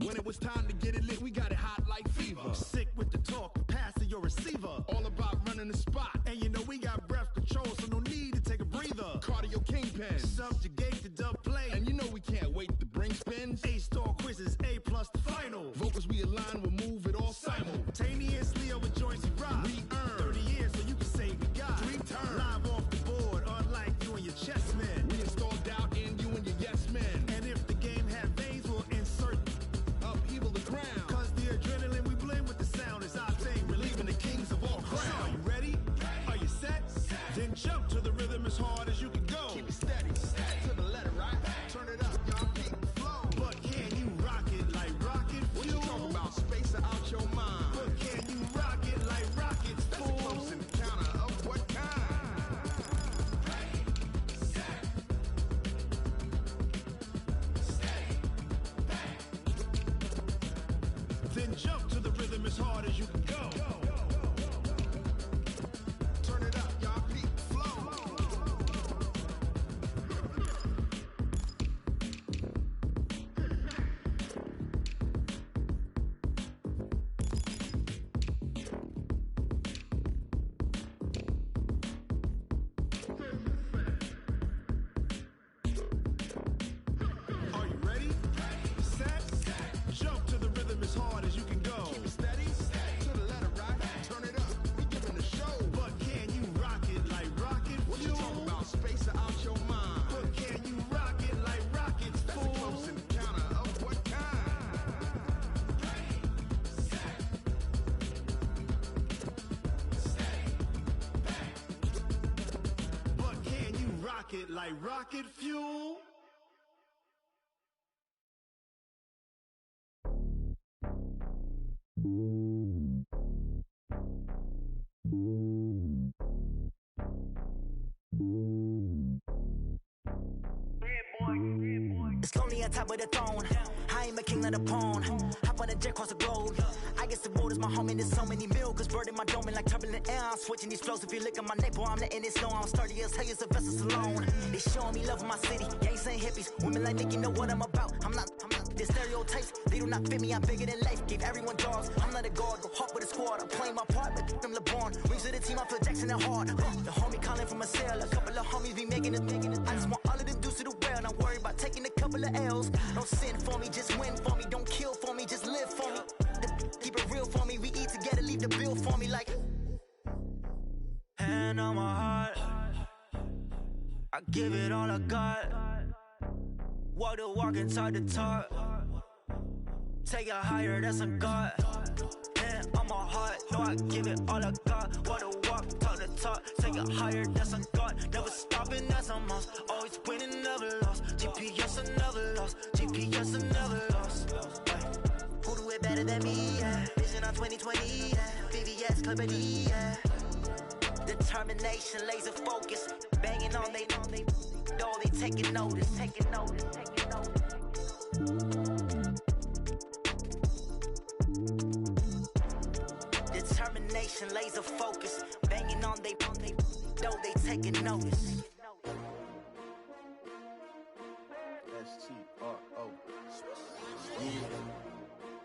When it was time to get it lit, we got it hot like fever. Sick with the talk, pass to your receiver. All about running the spot. And you know we got breath control, so no need to take a breather. Cardio kingpin. Subjugate the dub play. And you know we can't wait to bring spins. A-star quizzes, A+ the final. Vocals we align, we'll move it all simultaneously over joints we rock. We earn 30 years so you can say we got 3 turns. Live off the board, unlike you and your chess men. We install doubt in you and your yes men. And if the game had veins, we'll insert upheaval the ground. Cause the adrenaline we blend with the sound is our thing, relieving the kings of all crowns. So are you ready? Are you set? Then jump to the rhythm as hard as you can go. Keep it steady, to the letter, right? Turn it up, y'all, keep the flow. But can you rock it like rocket fuel? What you talking about? Space out your mind. But can you rock it like rockets, fool? That's a close encounter of what kind? Then jump to the rhythm as hard as you can go. Turn it up, y'all, keep the flow. Are you ready? Set? Jump to the rhythm as hard as you can go. Keep it steady, to the letter, right? Turn it up, we giving the show. But can you rock it like rocket What you fuel? talking about? Space out your mind. But can you rock it like rockets, That's a fool? close encounter of what kind? But can you rock it like rocket fuel? It's lonely on top of the throne. I am a king of the pawn. Hop on a jet across the globe. I guess the road is my home and there's so many milkers burning my dome like turbulent air. I'm switching these flows. If you look at my neck, boy, I'm letting it slow. I'm sturdy as hell as a vessel alone. They showing me love in my city. Gangs and hippies. Women like Nick, you know what I'm about. I'm not the stereotypes. They do not fit me. I'm bigger than life. Give everyone dogs. I'm not a guard. Go hard with a squad. I'm playing my part, but I'm LeBron. Wings of the team, I feel Jackson and hard. The homie calling from a cell. A couple of homies be making it. I just want all of them dudes to do well. Not worry about taking a couple of L's. Don't sin for me, just win for me. Don't kill for me, just live for me. Keep it real for me. We eat together, leave the bill for me like. Hand on my heart, I give it all I got. Walk the walk and talk the talk. Take it higher, that's a God. Hand on my heart, no, I give it all I got. Walk the walk, talk the talk. Take it higher, that's a God. Never stopping, that's a must. Always winning, never lost. GPS, I never lost. GPS, I never lost. Who do it better than me? Yeah. Vision on 2020. Yeah. VVS, Clippity. Yeah. Determination, laser focus. Banging on they door, they taking notice. Taking notice. Taking notice. Determination, laser focus. Banging on they door, they taking notice. S-T-R-O. Yeah.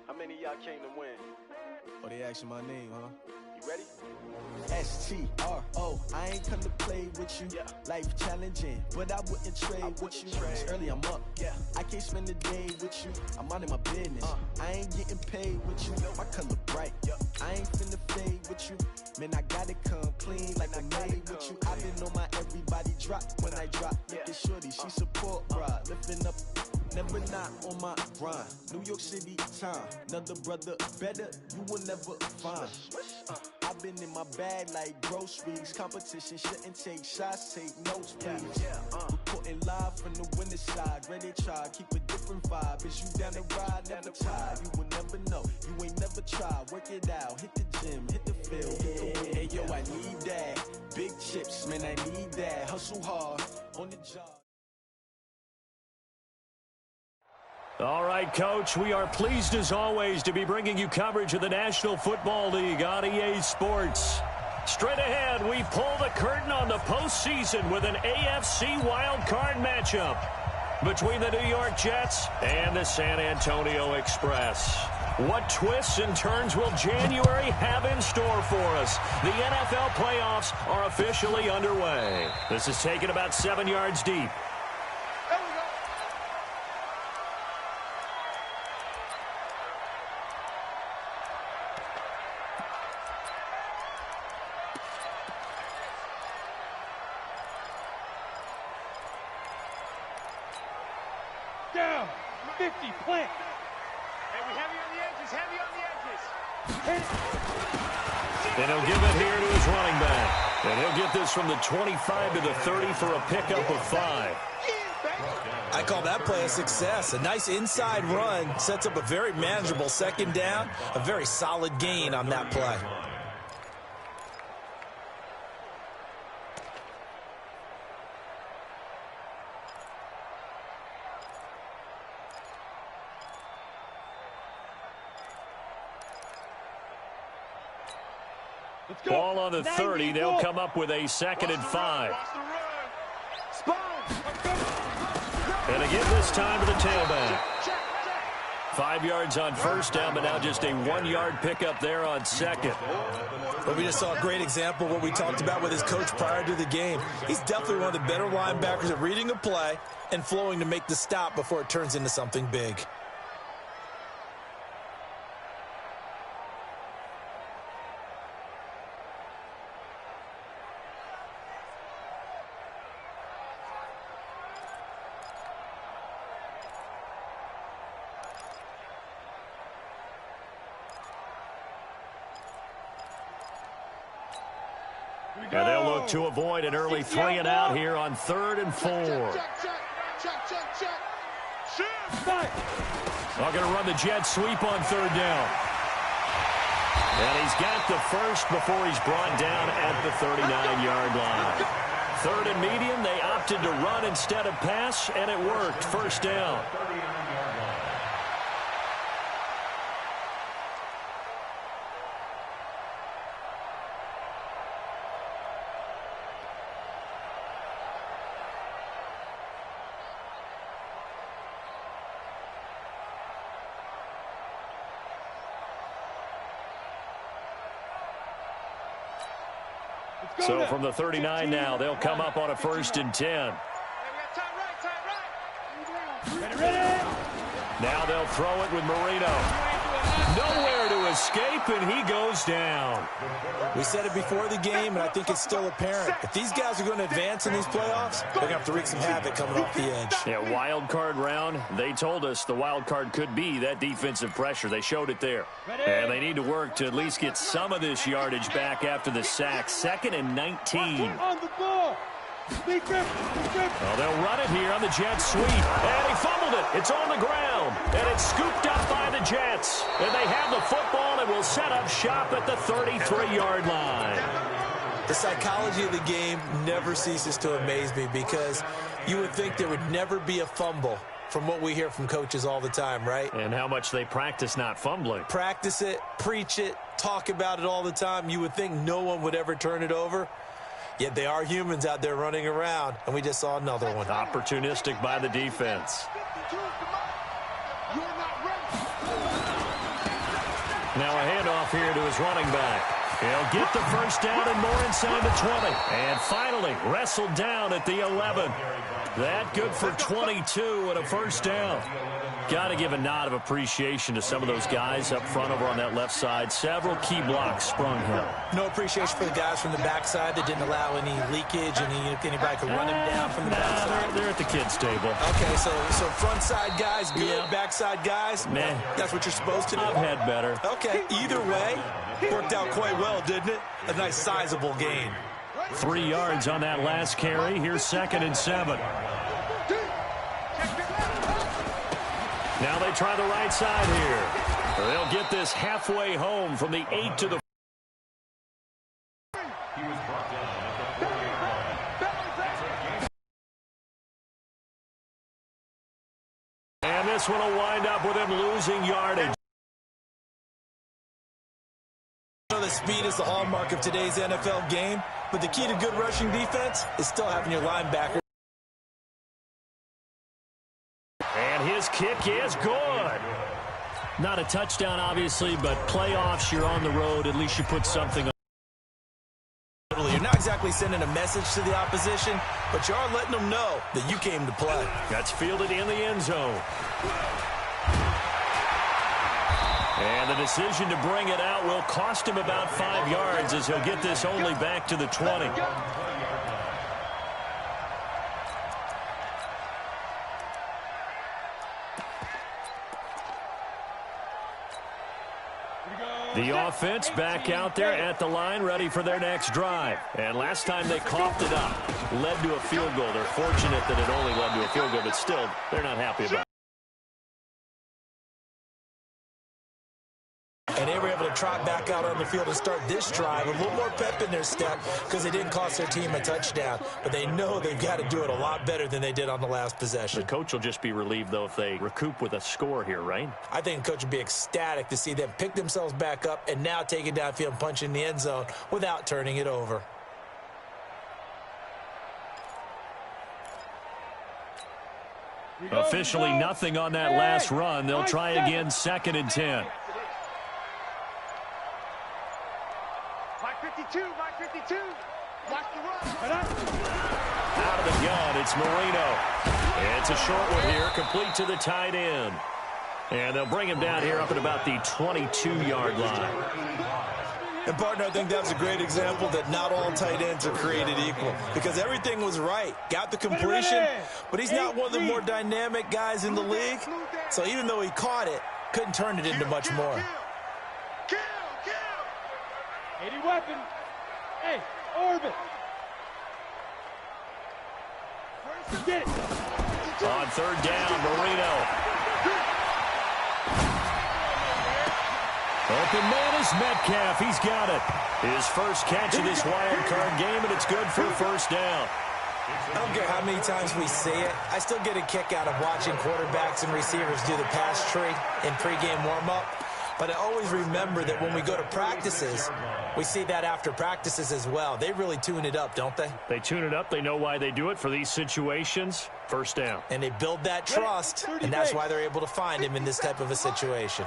How many of y'all came to win? Oh, they asking my name, huh? You ready? S-T-R-O. I ain't come to play with you. Yeah. Life challenging, but I wouldn't trade with you. It's early, I'm up. Yeah. I can't spend the day with you. I'm minding my business. I ain't getting paid with you. My color bright. I ain't finna fade with you. Man, I gotta come clean like I'm made with you. I've been on my everybody drop when I drop. Look at shorty, she support ride. Lifting up, never not on my grind. New York City time. Another brother better, you will never find. I've been in my bag like groceries. Competition shouldn't take shots, take notes, please. Reporting live from the winning side. Ready to try, keep a different vibe. Is you down the ride, never tired. You will never know, you ain't never tried. Work it out, hit the gym, hit the field, hit the wheel. Hey yo, I need that. Big chips, man, I need that. Hustle hard, on the job. All right, Coach, we are pleased as always to be bringing you coverage of the National Football League on EA Sports. Straight ahead, we pull the curtain on the postseason with an AFC wildcard matchup. between the New York Jets and the San Antonio Express. What twists and turns will January have in store for us? The NFL playoffs are officially underway. This is taken about 7 yards deep. Down, 50, plant. Hey, we heavy on the edges, heavy on the edges. And he'll give it here to his running back. And he'll get this from the 25 to the 30 for a pickup of 5. I call that play a success. A nice inside run sets up a very manageable second down. A very solid gain on that play. Ball on the 30. They'll come up with a 2nd and 5. And again this time to the tailback. 5 yards on first down, but now just a 1-yard pickup there on 2nd. But we just saw a great example of what we talked about with his coach prior to the game. He's definitely one of the better linebackers at reading a play and flowing to make the stop before it turns into something big. And they'll look to avoid an early 3 and out here on 3rd and 4. They're going to run the jet sweep on 3rd down. And he's got the first before he's brought down at the 39-yard line. 3rd and medium, they opted to run instead of pass, and it worked. 1st down. So from the 39 now, they'll come up on a 1st and 10. Now they'll throw it with Marino. Nowhere to escape, and he goes down. We said it before the game, and I think it's still apparent. If these guys are going to advance in these playoffs, they're going to have to wreak some havoc coming off the edge. Yeah, wild card round. They told us the wild card could be that defensive pressure. They showed it there. And they need to work to at least get some of this yardage back after the sack. 2nd and 19. On the ball. Well, they'll run it here on the jet sweep. And he fumbled it. It's on the ground. And it's scooped up by the Jets. And they have the football and will set up shop at the 33-yard line. The psychology of the game never ceases to amaze me because you would think there would never be a fumble from what we hear from coaches all the time, right? And how much they practice not fumbling. Practice it, preach it, talk about it all the time. You would think no one would ever turn it over. Yet they are humans out there running around, and we just saw another one. Opportunistic by the defense. Now a handoff here to his running back. He'll get the 1st down and more inside the 20. And finally wrestled down at the 11. That good for 22 and a 1st down. Got to give a nod of appreciation to some of those guys up front over on that left side. Several key blocks sprung him. No appreciation for the guys from the backside that didn't allow any leakage and anybody could run him down from the backside. They're at the kids' table. Okay, so front side guys, good. Backside guys, man, that's what you're supposed to do. I've had better. Okay, either way, worked out quite well, didn't it? A nice sizable gain. 3 yards on that last carry. Here's 2nd and 7. Now they try the right side here. They'll get this halfway home from the 8 to the 4. And this one will wind up with him losing yardage. The speed is the hallmark of today's NFL game, but the key to good rushing defense is still having your linebacker this kick is good. Not a touchdown, obviously, but playoffs, you're on the road. At least you put something on. You're not exactly sending a message to the opposition, but you are letting them know that you came to play. That's fielded in the end zone. And the decision to bring it out will cost him about 5 yards as he'll get this only back to the 20. The offense back out there at the line, ready for their next drive. And last time they coughed it up, led to a field goal. They're fortunate that it only led to a field goal, but still, they're not happy about it. And they were able to trot back out on the field and start this drive. A little more pep in their step because they didn't cost their team a touchdown. But they know they've got to do it a lot better than they did on the last possession. The coach will just be relieved, though, if they recoup with a score here, right? I think the coach would be ecstatic to see them pick themselves back up and now take it downfield and punch in the end zone without turning it over. Officially nothing on that last run. They'll try again, 2nd and 10. Mike 52, Mike 52. Watch the run. Out of the gun, it's Marino. It's a short one here, complete to the tight end. And they'll bring him down here up at about the 22-yard line. And, partner, I think that's a great example that not all tight ends are created equal because everything was right. Got the completion, but he's not one of the more dynamic guys in the league. So even though he caught it, couldn't turn it into much more. 80 weapon. Hey, orbit. Get it. On 3rd down, Marino. Open man is Metcalf. He's got it. His first catch of this wild card game, and it's good for a 1st down. I don't care how many times we see it. I still get a kick out of watching quarterbacks and receivers do the pass tree in pregame warm-up. But I always remember that when we go to practices, we see that after practices as well. They really tune it up, don't they? They tune it up. They know why they do it for these situations. 1st down. And they build that trust, and that's why they're able to find him in this type of a situation.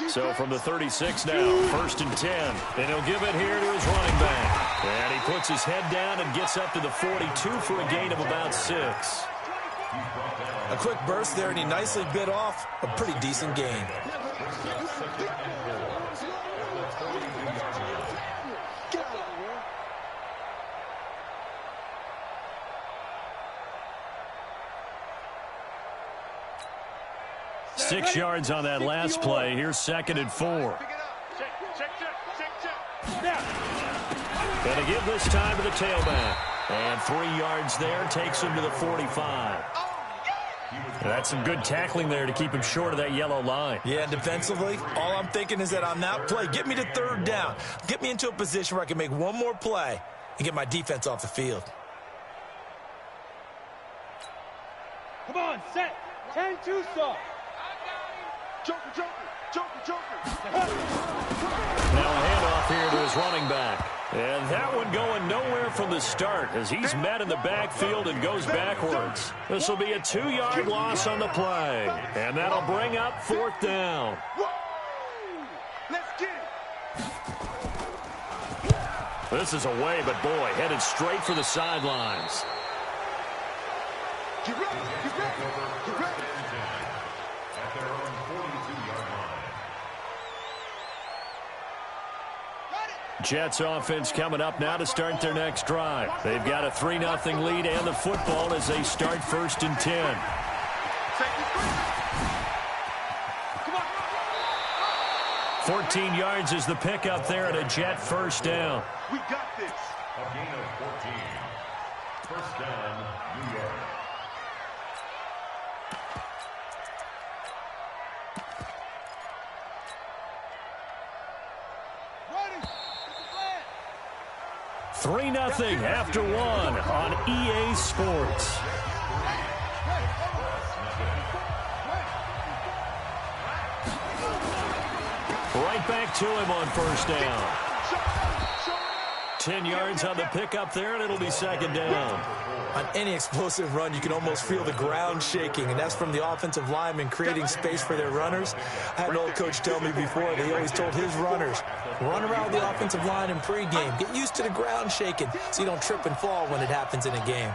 So from the 36 now, 1st and 10. And he'll give it here to his running back. And he puts his head down and gets up to the 42 for a gain of about 6. A quick burst there, and he nicely bit off a pretty decent gain. Six yards on that last play. Here's 2nd and 4. Gonna give this time to the tailback. And 3 yards there takes him to the 45. That's some good tackling there to keep him short of that yellow line. Yeah, defensively, all I'm thinking is that on that play, get me to 3rd down. Get me into a position where I can make one more play and get my defense off the field. Come on, set. 10-2 stop. Joker, Joker, Joker, Joker. Now a handoff here to his running back. And that one going nowhere from the start as he's met in the backfield and goes backwards. This will be a 2-yard loss on the play. And that'll bring up 4th down. Let's get it. This is away, but boy, headed straight for the sidelines. Get ready, get ready, get ready. Jets offense coming up now to start their next drive. They've got a 3-0 lead and the football as they start 1st and 10. 14 yards is the pickup there at a Jet 1st down. We got this. A gain of 14. 1st down, New York. Ready. 3-0 after 1 on EA Sports. Right back to him on 1st down. 10 yards on the pickup there, and it'll be 2nd down. On any explosive run, you can almost feel the ground shaking, and that's from the offensive linemen creating space for their runners. I had an old coach tell me before that he always told his runners, run around the offensive line in pregame. Get used to the ground shaking so you don't trip and fall when it happens in a game.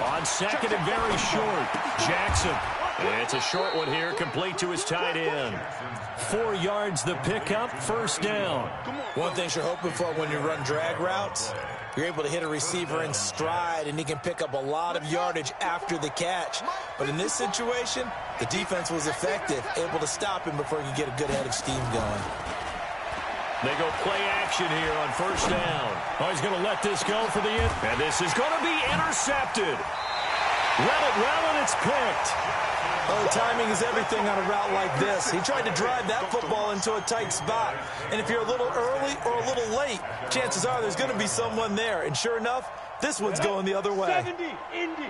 On second and very short, Jackson. It's a short one here, complete to his tight end. 4 yards the pickup, first down. One thing you're hoping for when you run drag routes, you're able to hit a receiver in stride, and he can pick up a lot of yardage after the catch. But in this situation, the defense was effective, able to stop him before he could get a good head of steam going. They go play action here on first down. Oh, he's going to let this go for the end. And this is going to be intercepted. Read it well, and it's picked. Oh, timing is everything on a route like this. He tried to drive that football into a tight spot. And if you're a little early or a little late, chances are there's going to be someone there. And sure enough, this one's going the other way.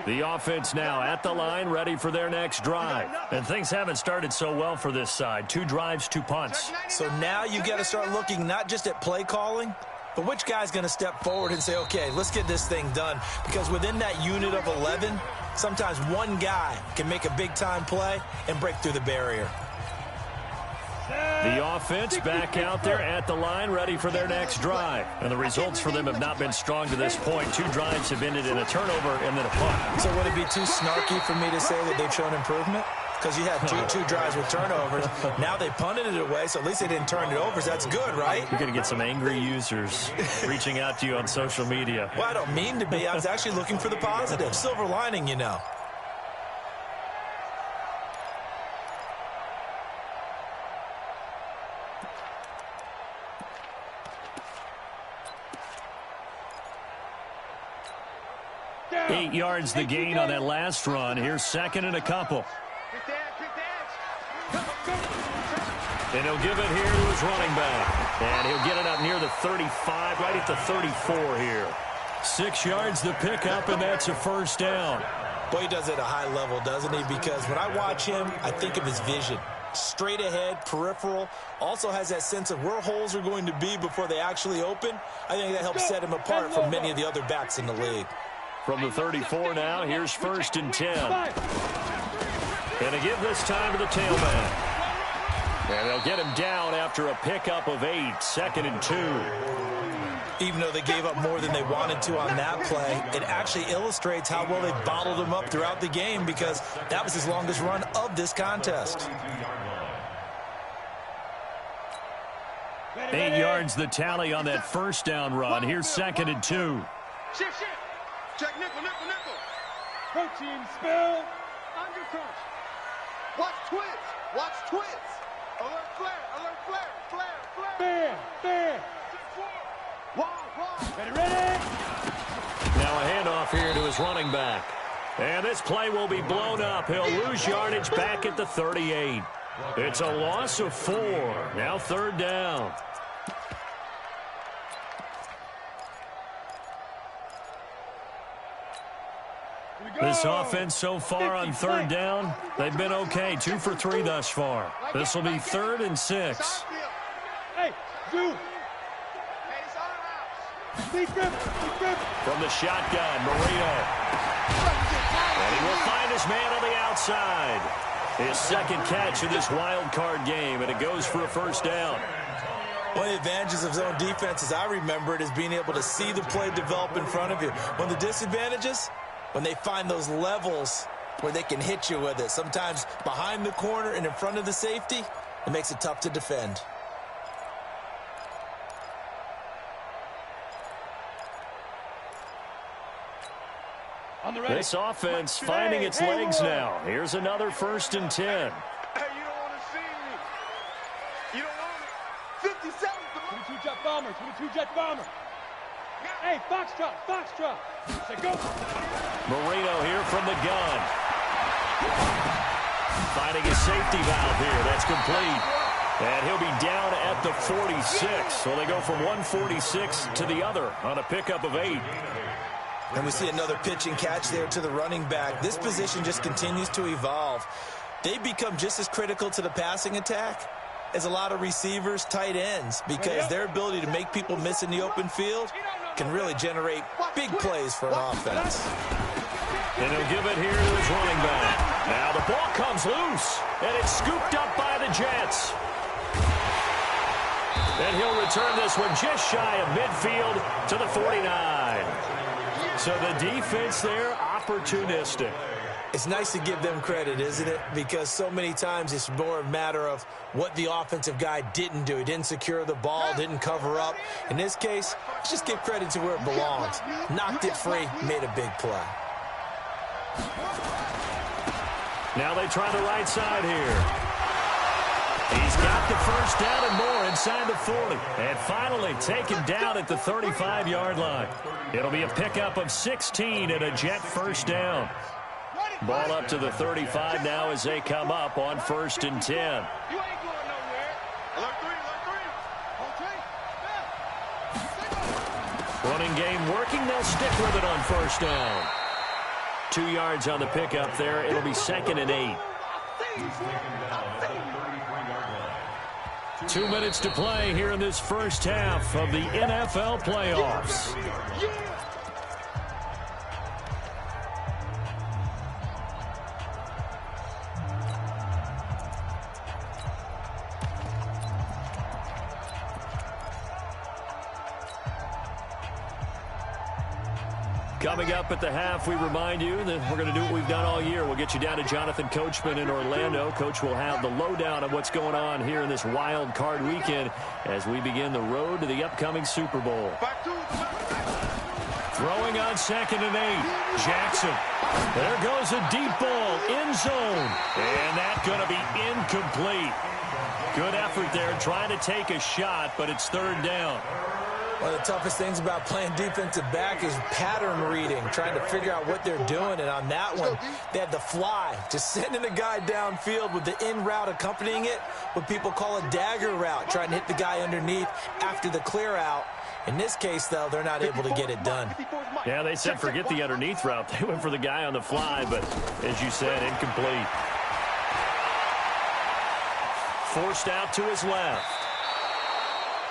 The offense now at the line, ready for their next drive. And things haven't started so well for this side. 2 drives, 2 punts. So now you got to start looking not just at play calling, but which guy's going to step forward and say, okay, let's get this thing done. Because within that unit of 11, sometimes one guy can make a big-time play and break through the barrier. The offense back out there at the line, ready for their next drive. And the results for them have not been strong to this point. 2 drives have ended in a turnover and then a punt. So would it be too snarky for me to say that they've shown improvement? Because you had two drives with turnovers. Now they punted it away, so at least they didn't turn it over. So that's good, right? You're going to get some angry users reaching out to you on social media. Well, I don't mean to be. I was actually looking for the positive. Silver lining, you know. Yeah. 8 yards the gain on that last run. Here's second and a couple. And he'll give it here to his running back. And he'll get it up near the 35, right at the 34 here. 6 yards the pickup, and that's a first down. Boy, he does it at a high level, doesn't he? Because when I watch him, I think of his vision. Straight ahead, peripheral, also has that sense of where holes are going to be before they actually open. I think that helps set him apart from many of the other backs in the league. From the 34 now, here's first and 10. And a give this time to the tailback. And they'll get him down after a pickup of 8, second and 2. Even though they gave up more than they wanted to on that play, it actually illustrates how well they bottled him up throughout the game because that was his longest run of this contest. 8 yards the tally on that first down run. Here's second and 2. Shift. Check nickel. Protein spill. Under crunch. Watch twins. Alert flare. Bam. Wall. Ready. Now a handoff here to his running back. And this play will be blown up. He'll lose yardage back at the 38. It's a loss of 4. Now third down. This offense so far on third down, they've been okay. 2 for 3 thus far. This will be 3rd and 6. Hey, Zoo. From the shotgun, Marino. And he will find his man on the outside. His second catch in this wild card game, and it goes for a first down. One of the advantages of zone defense, as I remember it, is being able to see the play develop in front of you. One of the disadvantages, when they find those levels where they can hit you with it, sometimes behind the corner and in front of the safety, it makes it tough to defend. This offense finding its legs now. Here's another first and 10. Hey, you don't want to see me. You don't want me. 57. 22 jet bomber. Hey, Foxtrot. Say go. Marino here from the gun. Finding his safety valve here. That's complete. And he'll be down at the 46. So they go from 146 to the other on a pickup of 8. And we see another pitch and catch there to the running back. This position just continues to evolve. They become just as critical to the passing attack is a lot of receivers, tight ends, because their ability to make people miss in the open field can really generate big plays for an offense. And he'll give it here to his running back. Now the ball comes loose, and it's scooped up by the Jets. And he'll return this one just shy of midfield to the 49. So the defense there, opportunistic. It's nice to give them credit, isn't it? Because so many times it's more a matter of what the offensive guy didn't do. He didn't secure the ball, didn't cover up. In this case, let's just give credit to where it belongs. Knocked it free, made a big play. Now they try the right side here. He's got the first down and more inside the 40. And finally taken down at the 35-yard line. It'll be a pickup of 16 and a Jet first down. Ball up to the 35 now as they come up on 1st and 10. You ain't going nowhere. Alert three. Running game working. They'll stick with it on 1st down. 2 yards on the pickup there. It'll be 2nd and 8. 2 minutes to play here in this first half of the NFL playoffs. Coming up at the half, we remind you that we're going to do what we've done all year. We'll get you down to Jonathan Coachman in Orlando. Coach will have the lowdown of what's going on here in this wild card weekend as we begin the road to the upcoming Super Bowl. Throwing on 2nd and 8. Jackson. There goes a deep ball. End zone. And that's going to be incomplete. Good effort there trying to take a shot, but it's 3rd down. One of the toughest things about playing defensive back is pattern reading, trying to figure out what they're doing. And on that one, they had the fly, just sending a guy downfield with the in route accompanying it, what people call a dagger route, trying to hit the guy underneath after the clear out. In this case, though, they're not able to get it done. Yeah, they said forget the underneath route. They went for the guy on the fly, but as you said, incomplete. Forced out to his left.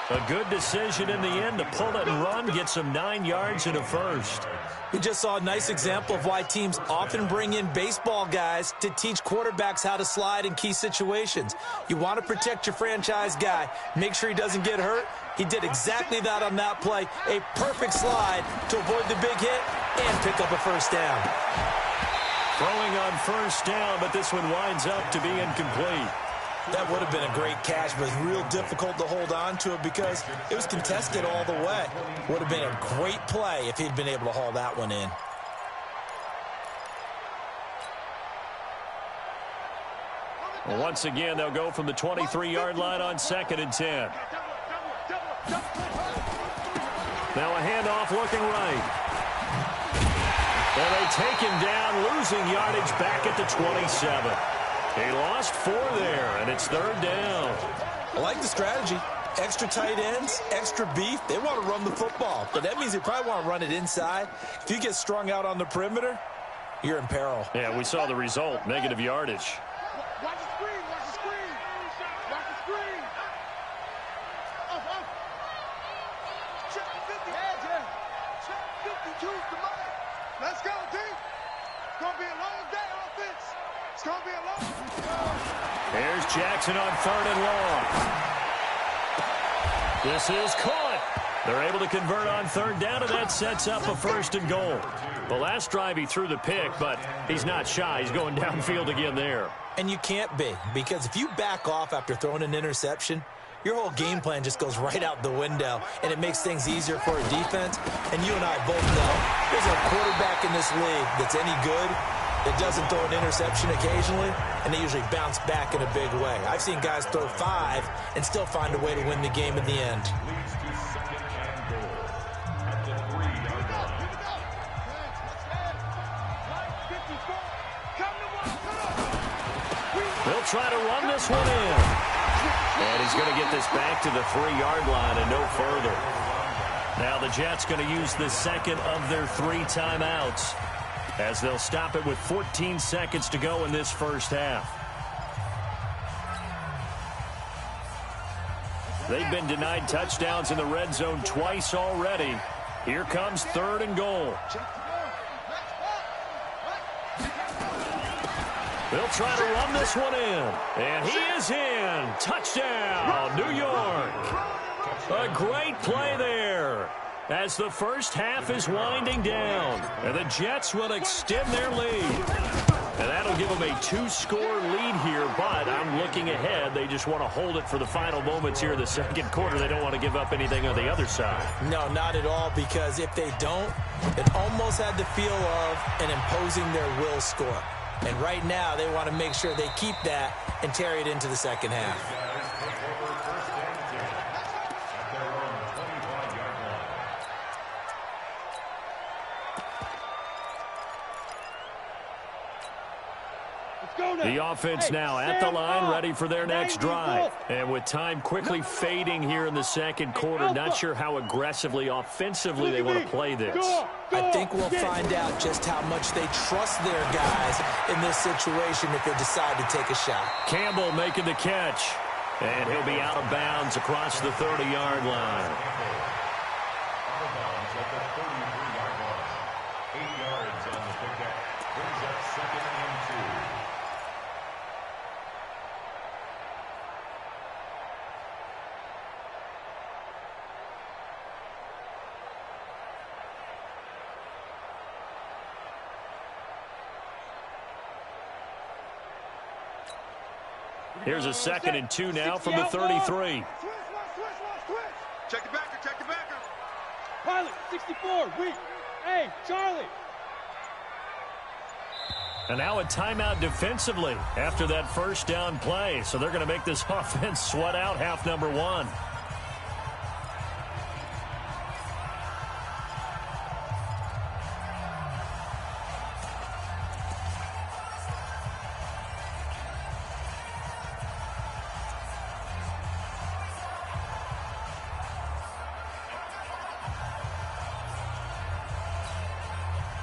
A good decision in the end to pull it and run, get some 9 yards and a first. We just saw a nice example of why teams often bring in baseball guys to teach quarterbacks how to slide in key situations. You want to protect your franchise guy. Make sure he doesn't get hurt. He did exactly that on that play. A perfect slide to avoid the big hit and pick up a first down. Throwing on 1st down, but this one winds up to be incomplete. That would have been a great catch, but real difficult to hold on to it because it was contested all the way. Would have been a great play if he'd been able to haul that one in. Well, once again, they'll go from the 23-yard line on 2nd and 10. Now a handoff looking right. And they take him down, losing yardage back at the 27. He lost 4 there, and it's 3rd down. I like the strategy. Extra tight ends, extra beef. They want to run the football, but that means they probably want to run it inside. If you get strung out on the perimeter, you're in peril. Yeah, we saw the result, negative yardage. Watch the screen, watch the screen. Watch the screen. Check 50. Check 52. Come on. Let's go, D. It's going to be a long day offense. It's going to be a long. Here's Jackson on 3rd and long. This is caught. They're able to convert on 3rd down, and that sets up a 1st and goal. The last drive he threw the pick, but he's not shy. He's going downfield again there. And you can't be, because if you back off after throwing an interception, your whole game plan just goes right out the window, and it makes things easier for a defense. And you and I both know there's a quarterback in this league that's any good that doesn't throw an interception occasionally, and they usually bounce back in a big way. I've seen guys throw 5 and still find a way to win the game in the end. They'll try to run this one in. And he's going to get this back to the 3-yard line and no further. Now the Jets going to use the second of their 3 timeouts as they'll stop it with 14 seconds to go in this first half. They've been denied touchdowns in the red zone twice already. Here comes 3rd and goal. They'll try to run this one in. And he is in. Touchdown, New York. A great play there as the first half is winding down. And the Jets will extend their lead. And that'll give them a 2-score lead here, but I'm looking ahead. They just want to hold it for the final moments here in the second quarter. They don't want to give up anything on the other side. No, not at all, because if they don't, it almost had the feel of an imposing their will score. And right now, they want to make sure they keep that and carry it into the second half. The offense now at the line, ready for their next drive. And with time quickly fading here in the second quarter, not sure how aggressively, offensively they want to play this. I think we'll find out just how much they trust their guys in this situation if they decide to take a shot. Campbell making the catch. And he'll be out of bounds across the 30-yard line. Here's a 2nd and 2 now from the 33. Check the backer, check the backer. Pilot, 64, weak. Hey, Charlie. And now a timeout defensively after that first down play. So they're going to make this offense sweat out half number 1.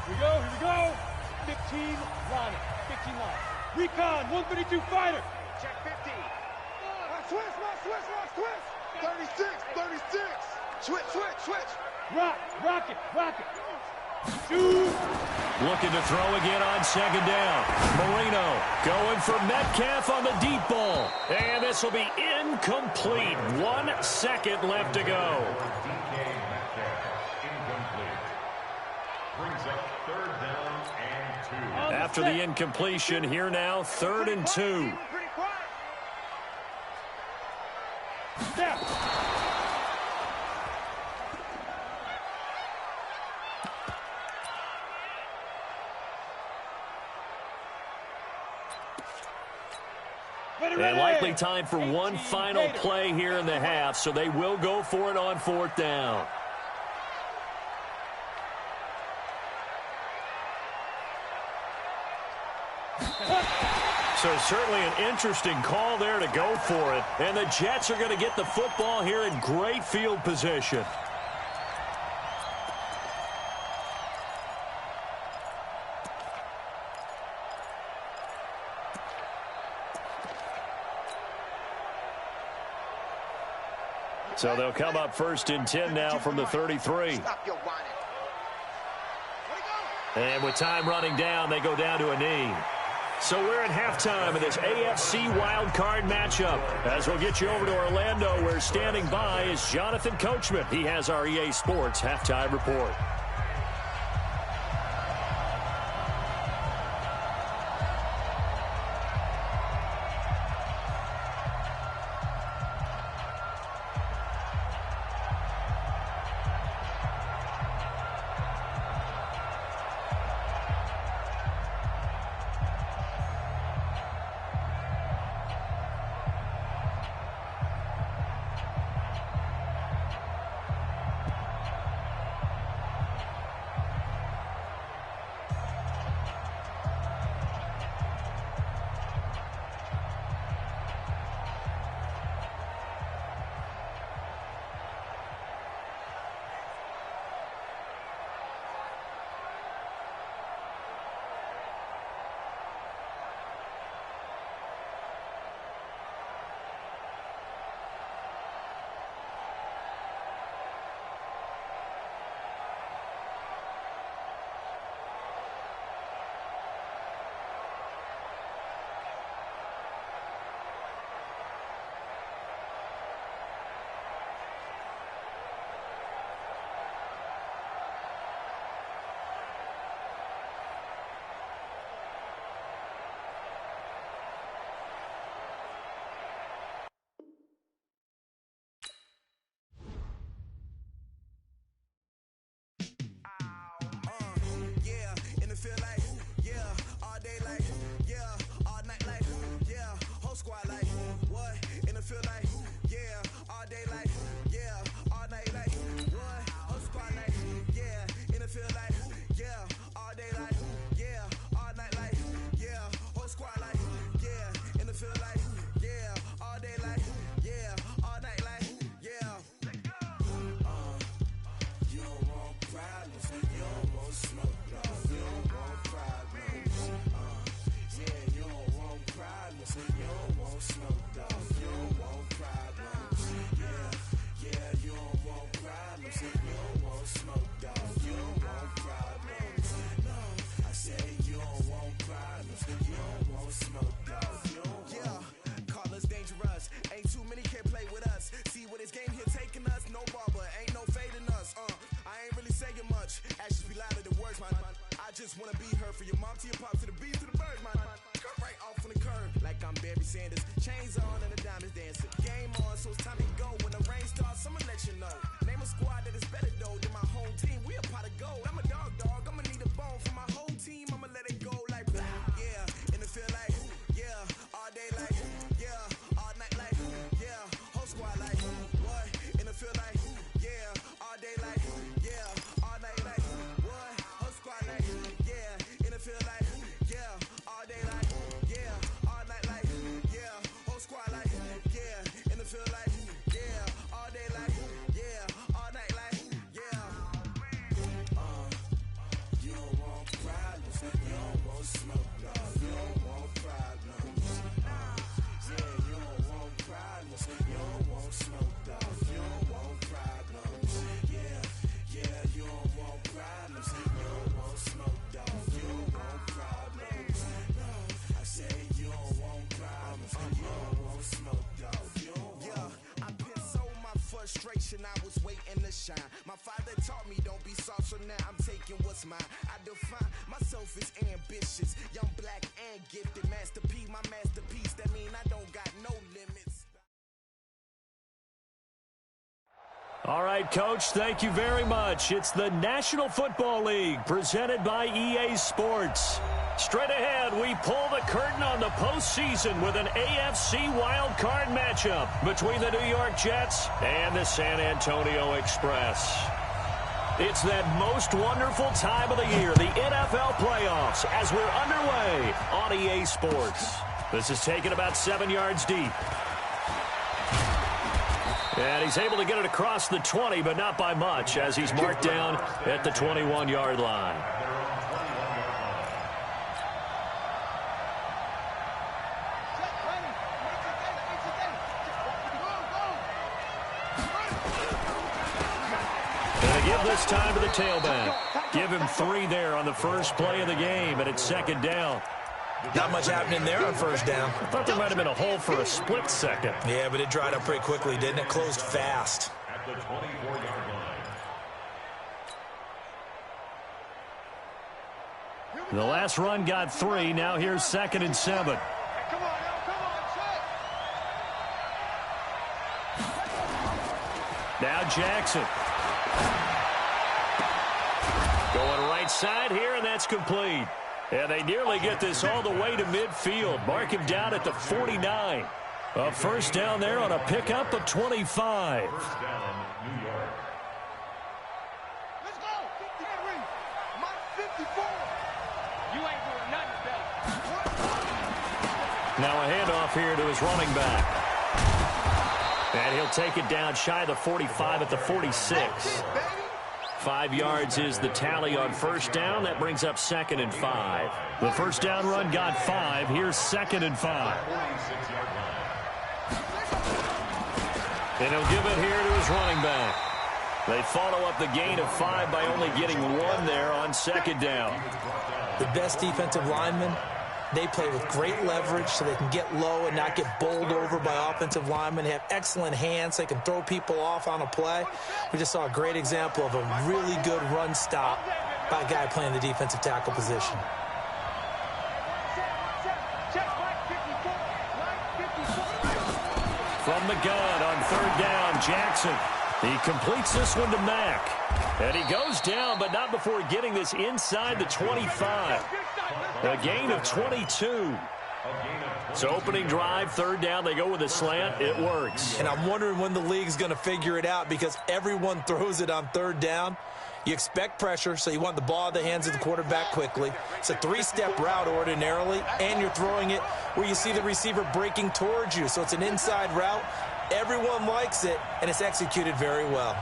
Here we go. 15 line. Recon, 132 fighter. Check 50. Switch. 36. Switch. Rocket. Shoot. Looking to throw again on 2nd down. Marino going for Metcalf on the deep ball. And this will be incomplete. 1 second left to go. After the incompletion, here now, 3rd and 2. Step. And likely time for one final play here in the half, so they will go for it on 4th down. So certainly an interesting call there to go for it. And the Jets are going to get the football here in great field position. So they'll come up 1st and 10 now from the 33. And with time running down, they go down to a knee. So we're at halftime of this AFC wildcard matchup. As we'll get you over to Orlando, where standing by is Jonathan Coachman. He has our EA Sports halftime report. yeah. In the field like, yeah. All day like, yeah. All night like, yeah. Whole squad like, what? In the field like, yeah. All day like, yeah. All night like, what? Whole squad like, yeah. In the field like, yeah. All day like, yeah. All night like, yeah. Whole squad like, yeah. In the field like, yeah. All day like, yeah. All night like, yeah. You don't want problems. You don't want smoke, dog. You don't want problems. Yeah, you don't want problems. You don't want smoke, dog. You don't want problems. Yeah, you don't want problems. You don't want smoke, dog. You don't want problems. No, I say you don't want problems. You don't want smoke, dog. You don't want. Yeah, call us dangerous. Ain't too many can play with us. See what this game here taking us. No barber, ain't no fading us. I ain't really saying much. Actions be louder than words, man. I just wanna be heard from your mom to your pop to the beat to the bird, man. Cut right off on the curb like I'm Barry Sanders. Chains on and the diamonds dancing. Game on, so it's time to go. When the rain starts, I'ma let you know. Name a squad that is better though than my home team. We a pot of gold. I'm a dog. I'ma need a bone for my whole team. I'ma let it go like, yeah. In the field like, yeah. All day like, yeah. All night like, yeah. Whole squad like, what? In the field like, yeah. All day like, yeah. All night like, what? Whole squad like, yeah. In the field like, yeah. All day like, yeah. All night like, yeah. Whole squad like, yeah. In the field like, yeah. All day like, yeah. All night like, yeah. You don't want problems. You don't want smoke, dog. You don't want problems. Yeah, you don't want problems. You don't want smoke, dog. You don't want problems. Yeah, you don't want problems. You don't want smoke, dog. You don't want problems. No, I say you don't want problems. You don't want smoke, dog. You don't want. Yeah, I pin so my frustration. I was waiting to shine. My father taught me don't be soft, so now I'm taking what's mine. I define myself as ambitious, young, black, and gifted. Master P, my masterpiece. That mean I don't got no limits. All right, Coach, thank you very much. It's the National Football League presented by EA Sports. Straight ahead, we pull the curtain on the postseason with an AFC wildcard matchup between the New York Jets and the San Antonio Express. It's that most wonderful time of the year, the NFL playoffs, as we're underway on EA Sports. This is taken about 7 yards deep. And he's able to get it across the 20, but not by much, as he's marked down at the 21-yard line. Going to give this time to the tailback. Give him 3 there on the first play of the game, and it's second down. Not much happening there on first down. I thought there might have been a hole for a split second. Yeah, but it dried up pretty quickly, didn't it? Closed fast. At the 24-yard line. The last run got 3. Now here's 2nd and 7. Come on, check. Now Jackson. Going right side here, and that's complete. And they nearly get this all the way to midfield. Mark him down at the 49. A first down there on a pickup of 25. Let's go. Henry, my 54. You ain't doing nothing, Bill. Now a handoff here to his running back. And he'll take it down shy of the 45 at the 46. 5 yards is the tally on first down. That brings up 2nd and 5. The first down run got 5. Here's 2nd and 5. And he'll give it here to his running back. They follow up the gain of 5 by only getting 1 there on second down. The best defensive linemen, they play with great leverage so they can get low and not get bowled over by offensive linemen. They have excellent hands. They can throw people off on a play. We just saw a great example of a really good run stop by a guy playing the defensive tackle position. From the gun on third down, Jackson. He completes this one to Mack. And he goes down, but not before getting this inside the 25. A gain of 22. So opening drive, third down, they go with a slant. It works. And I'm wondering when the league's going to figure it out because everyone throws it on third down. You expect pressure, so you want the ball in the hands of the quarterback quickly. It's a three-step route ordinarily, and you're throwing it where you see the receiver breaking towards you. So it's an inside route. Everyone likes it, and it's executed very well.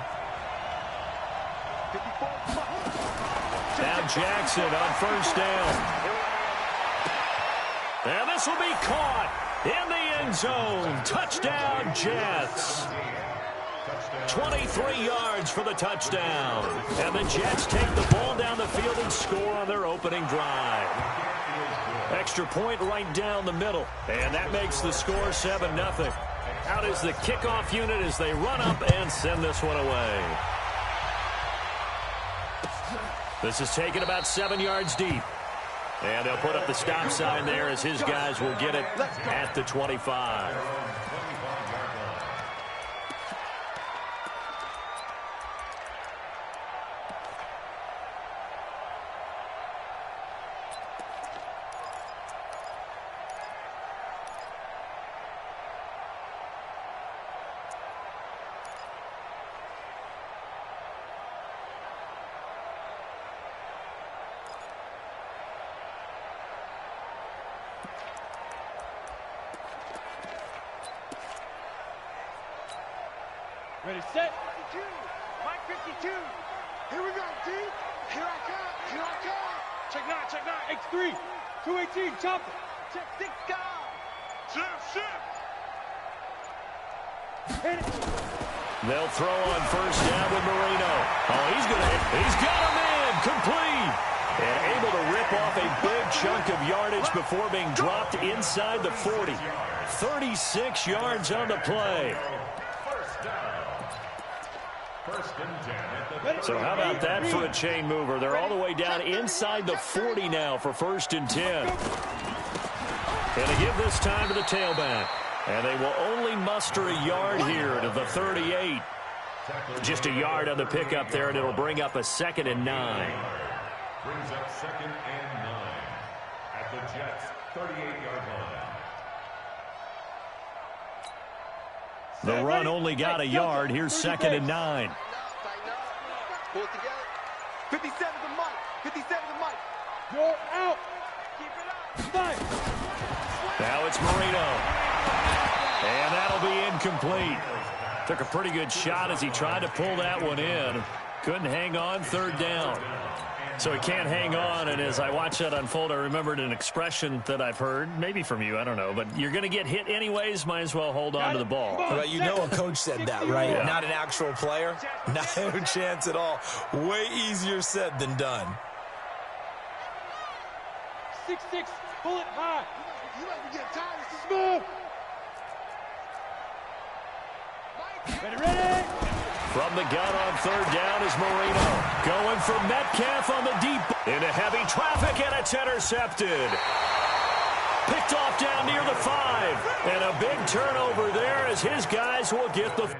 Now Jackson on first down. And this will be caught in the end zone. Touchdown, Jets. 23 yards for the touchdown. And the Jets take the ball down the field and score on their opening drive. Extra point right down the middle. And that makes the score 7-0. Out is the kickoff unit as they run up and send this one away. This is taken about 7 yards deep. And they'll put up the stop sign there as his guys will get it at the 25. Ready, set. 52. Mike 52. Here we go, D. Here I come. Here I come. Check 9. X3. 218. Chopper. Check 6 guard. Shift. Hit it. They'll throw on first down with Marino. Oh, he's got him in. Complete. And able to rip off a big chunk of yardage before being dropped inside the 40. 36 yards on the play. So how about that for a chain mover? They're all the way down inside the 40 now for 1st and 10. And they give this time to the tailback. And they will only muster a yard here to the 38. Just a yard on the pickup there, and it'll bring up a 2nd and 9. Brings up 2nd and 9 at the Jets' 38-yard line. The run only got a yard. Here's 2nd and 9. Pull it together. 57 to Mike. 57 to Mike. You're out. Keep it up. Fight. Now it's Marino. And that'll be incomplete. Took a pretty good shot as he tried to pull that one in. Couldn't hang on, 3rd down. So he can't hang on, and as I watched that unfold, I remembered an expression that I've heard, maybe from you, I don't know, but you're going to get hit anyways, might as well hold on to the ball. Well, you know a coach said that, right? Yeah. Not an actual player. No chance at all. Way easier said than done. 6-6. Pull it high. You might be getting tired. This is Move. Ready. From the gun on 3rd down is Marino. Going for Metcalf on the deep. Into heavy traffic, and it's intercepted. Picked off down near the 5. And a big turnover there as his guys will get the...